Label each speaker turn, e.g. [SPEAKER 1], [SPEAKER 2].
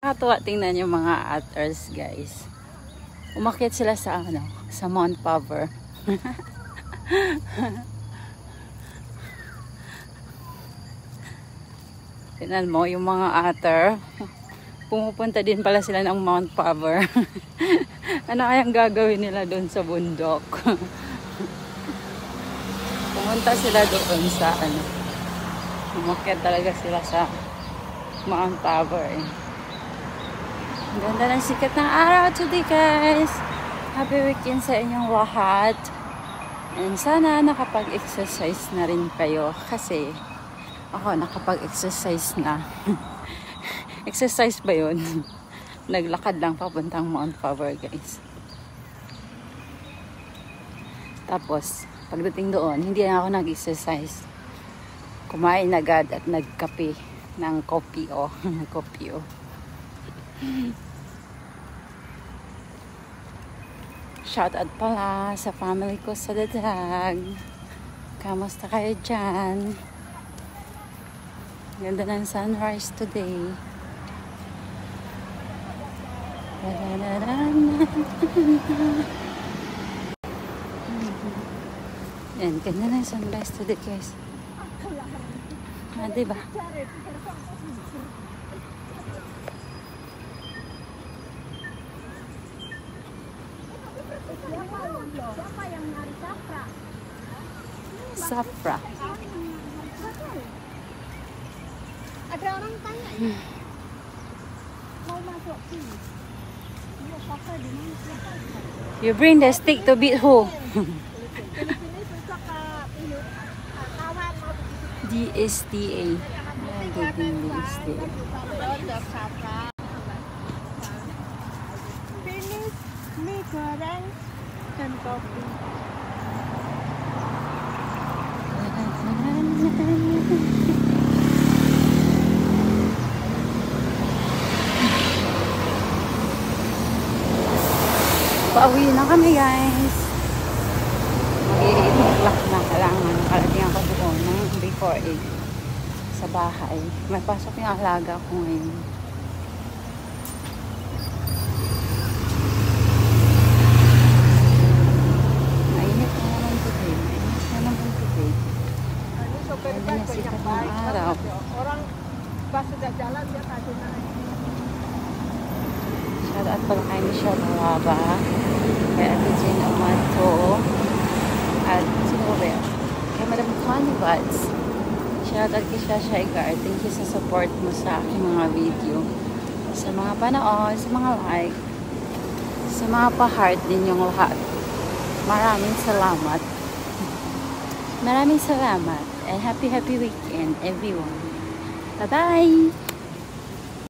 [SPEAKER 1] Nakakatuwa tingnan yung mga otters, guys. Umakyat sila sa sa Mount Pavor. Tingnan mo yung mga otter. Pumupunta din pala sila ng Mount Pavor. Ano kayang gagawin nila doon sa bundok? Pumunta sila doon sa umakyat talaga sila sa Mount Pavor. Ang ganda ng sikat ng araw today, guys. Happy weekend sa inyong lahat. And sana nakapag-exercise na rin kayo. Kasi ako nakapag-exercise na. Exercise ba yun? Naglakad lang papuntang Mount Pavor, guys. Tapos, pagdating doon, hindi na ako nag-exercise. Kumain agad at nagkape ng kopio. Kopio. Shout out pala sa family ko sa Dadag. Kamusta kayo dyan? Ganda ng sunrise today. Yan, ganda ng sunrise today, guys. Diba?
[SPEAKER 2] Siapa yang nyari Safra?
[SPEAKER 1] Safra.
[SPEAKER 2] Ada orang tanya ya? Mau masuk sini? Iya, Safra di mana?
[SPEAKER 1] You bring the stick to beat who? DSTA. DSTA.
[SPEAKER 2] Finish mie goreng dan kopi.
[SPEAKER 1] Pauwi na kami, guys. Mag-8 o'clock na. Kailangan nakarating ako doon ng before 8 sa bahay. May pasok yung alaga ko ngayon. Mainit na naman today. Mainit na naman today. Ganda na sikat ng araw.
[SPEAKER 2] Orang pas sudah jalan dia kasih naik.
[SPEAKER 1] Shout out pala kay Michelle Baraba, kay Ate Jane Amato, at sino ba yan? Kay Madam Connie Buds. Shout out kay Shasha Igar. Thank you sa support mo sa aking mga video. Sa mga panood, sa mga like, sa mga pa-heart din yung lahat. Maraming salamat. Maraming salamat. And happy weekend, everyone. Bye-bye!